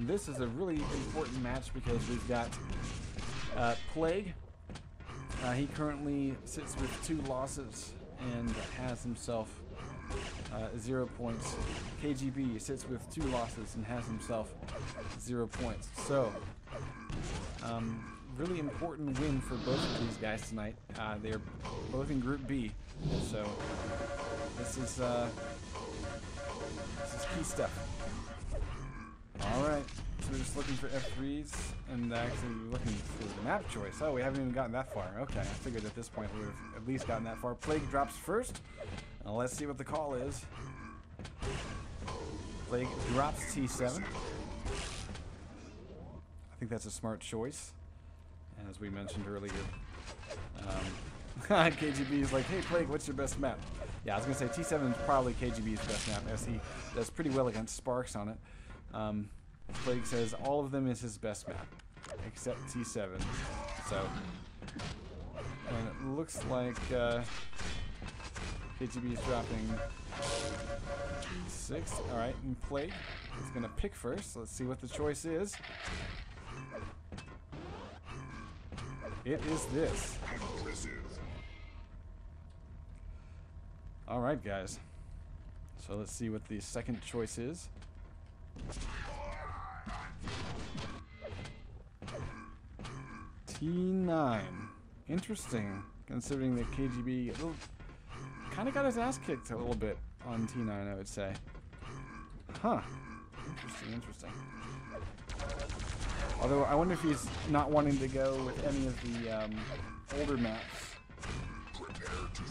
This is a really important match because we've got Plague. He currently sits with 2 losses and has himself 0 points. KGB sits with 2 losses and has himself 0 points. So, really important win for both of these guys tonight. They're both in Group B, so this is key stuff. All right, so we're just looking for F3s and actually looking for the map choice. Oh, we haven't even gotten that far. Okay, I figured at this point we would have at least gotten that far. Plague drops first. Now let's see what the call is. Plague drops T7. I think that's a smart choice. As we mentioned earlier, KGB is like, hey Plague, what's your best map? Yeah, I was going to say T7 is probably KGB's best map, as he does pretty well against Sparks on it. Plague says all of them is his best map, except T7. So, and it looks like KGB is dropping 6. All right, and Plague is going to pick first. Let's see what the choice is. It is this. All right, guys. So let's see what the second choice is. T9. Interesting, considering that KGB kind of got his ass kicked a little bit on T9, I would say. Huh. Interesting, interesting. Although, I wonder if he's not wanting to go with any of the older maps.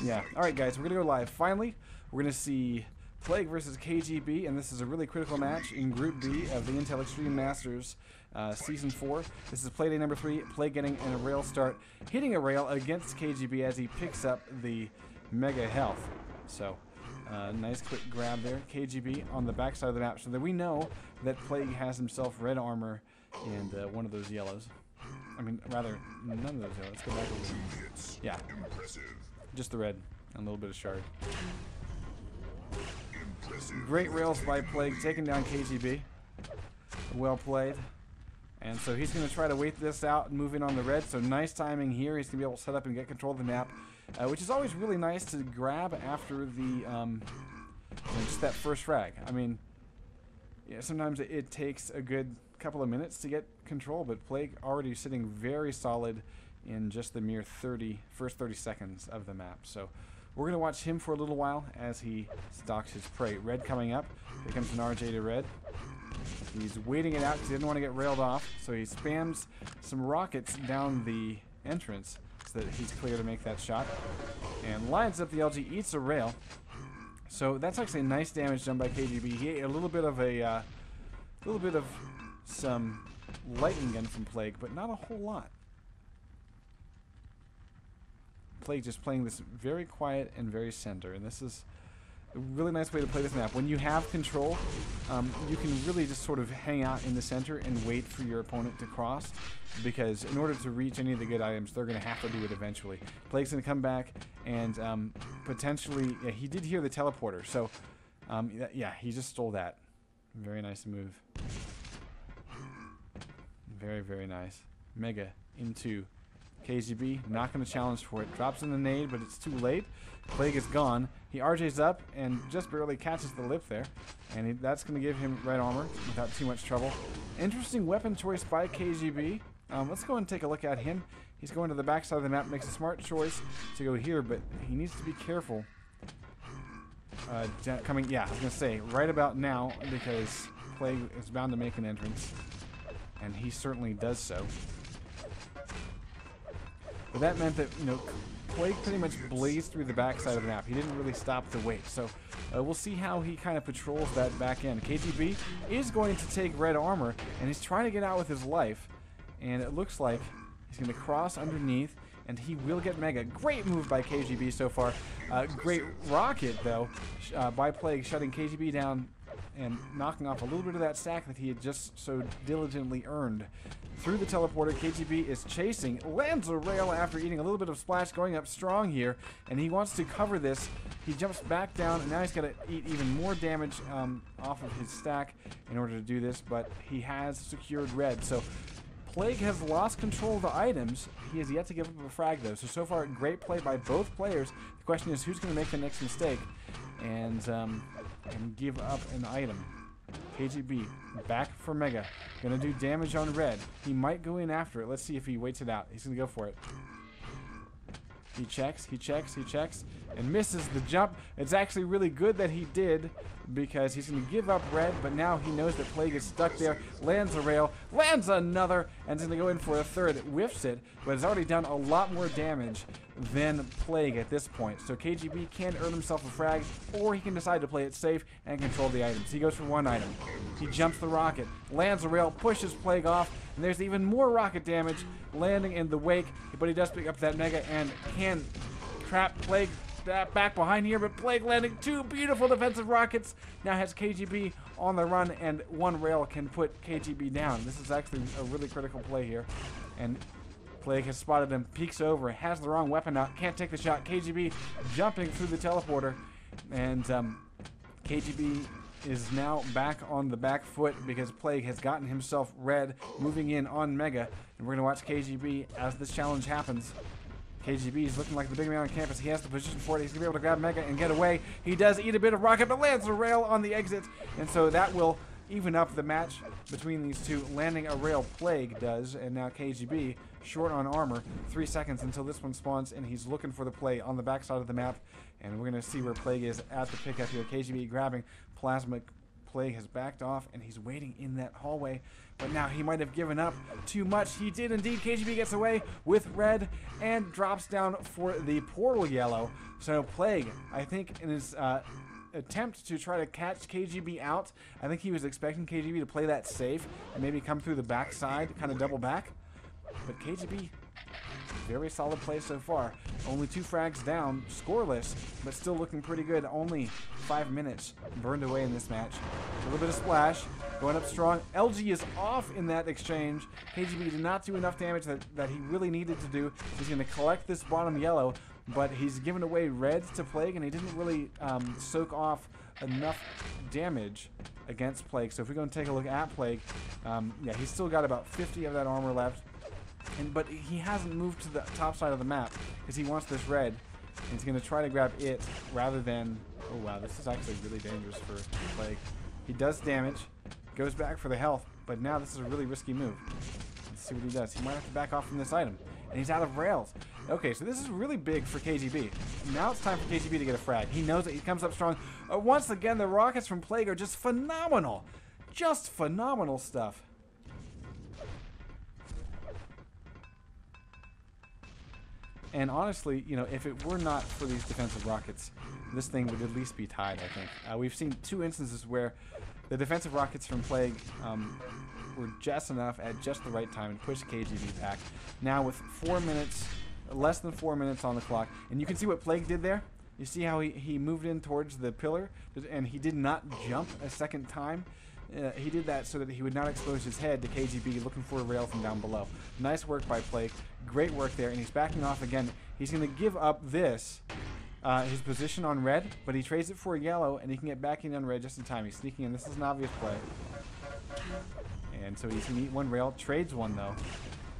Yeah. Alright, guys, we're going to go live. Finally, we're going to see Plague versus KGB, and this is a really critical match in Group B of the Intel Extreme Masters Season 4. This is Playday number 3, Plague getting a rail start, hitting a rail against KGB as he picks up the Mega Health. So, nice quick grab there. KGB on the backside of the map, so that we know that Plague has himself red armor and one of those yellows. I mean, rather, none of those yellows. Let's go back over here. Yeah. Just the red and a little bit of shard. Great rails by Plague, taking down KGB. Well played. And so he's going to try to wait this out and move in on the red. So nice timing here. He's going to be able to set up and get control of the map, which is always really nice to grab after the just that first frag. I mean, yeah, sometimes it takes a good couple of minutes to get control, but Plague already sitting very solid in just the mere first 30 seconds of the map. So we're going to watch him for a little while as he stalks his prey. Red coming up. Here comes an RJ to red. He's waiting it out because he didn't want to get railed off, so he spams some rockets down the entrance so that he's clear to make that shot. And lines up the LG, eats a rail. So that's actually nice damage done by KGB. He ate a little bit of some lightning gun from Plague, but not a whole lot. Plague just playing this very quiet and very center, and this is a really nice way to play this map. When you have control, you can really just sort of hang out in the center and wait for your opponent to cross, because in order to reach any of the good items, they're going to have to do it eventually. Plague's going to come back and potentially, yeah, he did hear the teleporter, so yeah, he just stole that. Very nice move. Very, very nice. Mega into KGB, not going to challenge for it. Drops in the nade, but it's too late. Plague is gone. He RJs up and just barely catches the lip there. And that's going to give him red armor without too much trouble. Interesting weapon choice by KGB. Let's go and take a look at him. He's going to the backside of the map, makes a smart choice to go here, but he needs to be careful. Yeah, I was going to say, right about now, because Plague is bound to make an entrance. And he certainly does so. But that meant that, you know, Plague pretty much blazed through the backside of the map. He didn't really stop to wait. So we'll see how he kind of patrols that back end. KGB is going to take red armor, and he's trying to get out with his life. And it looks like he's going to cross underneath, and he will get Mega. Great move by KGB so far. Great rocket, though, by Plague, shutting KGB down and knocking off a little bit of that stack that he had just so diligently earned through the teleporter. KGB is chasing, lands a rail after eating a little bit of splash, going up strong here, and he wants to cover this. He jumps back down, and now he's got to eat even more damage off of his stack in order to do this, but he has secured red. So Plague has lost control of the items. He has yet to give up a frag, though. So far, great play by both players. The question is, who's going to make the next mistake and give up an item? KGB back for Mega. Going to do damage on red. He might go in after it. Let's see if he waits it out. He's going to go for it. He checks, he checks, he checks, and misses the jump. It's actually really good that he did, because he's going to give up red, but now he knows that Plague is stuck there. Lands a rail, lands another, and is going to go in for a third. Whiffs it, but has already done a lot more damage than Plague at this point. So KGB can earn himself a frag, or he can decide to play it safe and control the items. He goes for one item. He jumps the rocket, lands a rail, pushes Plague off, and there's even more rocket damage landing in the wake, but he does pick up that Mega and can trap Plague back behind here, but Plague landing two beautiful defensive rockets. Now has KGB on the run, and one rail can put KGB down. This is actually a really critical play here, and Plague has spotted him, peeks over, has the wrong weapon out, can't take the shot. KGB jumping through the teleporter, and KGB is now back on the back foot because Plague has gotten himself red, moving in on Mega, and we're going to watch KGB as this challenge happens. KGB is looking like the big man on campus. He has the position for it. He's going to be able to grab Mega and get away. He does eat a bit of rocket, but lands a rail on the exit, and so that will even up the match between these two. Landing a rail, Plague does, and now KGB short on armor. 3 seconds until this one spawns, and he's looking for the play on the backside of the map, and we're going to see where Plague is at the pickup here. KGB grabbing Plasma. Plague has backed off, and he's waiting in that hallway, but now he might have given up too much. He did indeed. KGB gets away with red and drops down for the portal yellow. So Plague, I think in his attempt to try to catch KGB out, I think he was expecting KGB to play that safe and maybe come through the backside, kind of double back. But KGB, very solid play so far. Only 2 frags down, scoreless, but still looking pretty good. Only 5 minutes burned away in this match. A little bit of splash, going up strong. LG is off in that exchange. KGB did not do enough damage that he really needed to do. He's going to collect this bottom yellow, but he's given away reds to Plague, and he didn't really soak off enough damage against Plague. So if we're going to take a look at Plague, yeah, he's still got about 50 of that armor left. But he hasn't moved to the top side of the map because he wants this red. And he's going to try to grab it rather than... Oh, wow, this is actually really dangerous for Plague. He does damage, goes back for the health, but now this is a really risky move. Let's see what he does. He might have to back off from this item. And he's out of rails. Okay, so this is really big for KGB. Now it's time for KGB to get a frag. He knows it. He comes up strong. Once again, the rockets from Plague are just phenomenal. Just phenomenal stuff. And honestly, you know, if it were not for these defensive rockets, this thing would at least be tied, I think. We've seen 2 instances where the defensive rockets from Plague were just enough at just the right time and pushed KGB back. Now with 4 minutes, less than 4 minutes on the clock, and you can see what Plague did there. You see how he moved in towards the pillar, and he did not jump a second time. He did that so that he would not expose his head to KGB looking for a rail from down below. Nice work by Plague. Great work there, and he's backing off again. He's going to give up this, his position on red, but he trades it for a yellow, and he can get back in on red just in time. He's sneaking in. This is an obvious play. And so he's going to eat 1 rail, trades 1 though.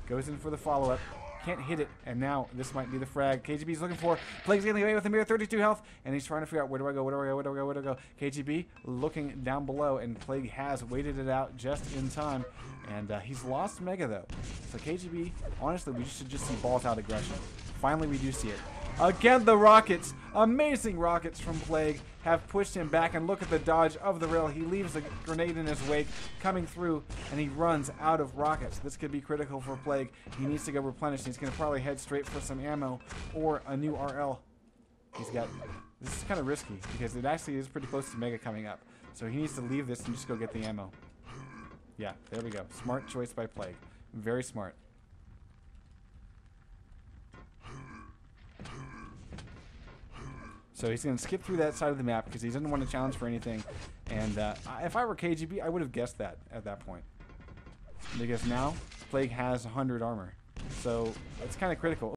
Goes in for the follow-up. Can't hit it, and now this might be the frag KGB's looking for. Plague's getting away with a mere 32 health, and he's trying to figure out where do I go, where do I go, where do I go, where do I go. KGB looking down below, and Plague has waited it out just in time, and he's lost Mega though. So KGB, honestly, we should just see balls out aggression. Finally, we do see it. Again, the rockets, amazing rockets from Plague, have pushed him back, and look at the dodge of the rail. He leaves a grenade in his wake, coming through, and he runs out of rockets. This could be critical for Plague. He needs to go replenish. He's going to probably head straight for some ammo or a new RL. He's got... This is kind of risky, because it actually is pretty close to Mega coming up. So he needs to leave this and just go get the ammo. Yeah, there we go. Smart choice by Plague. Very smart. So he's going to skip through that side of the map because he doesn't want to challenge for anything. And if I were KGB, I would have guessed that at that point. Because now Plague has 100 armor. So it's kind of critical.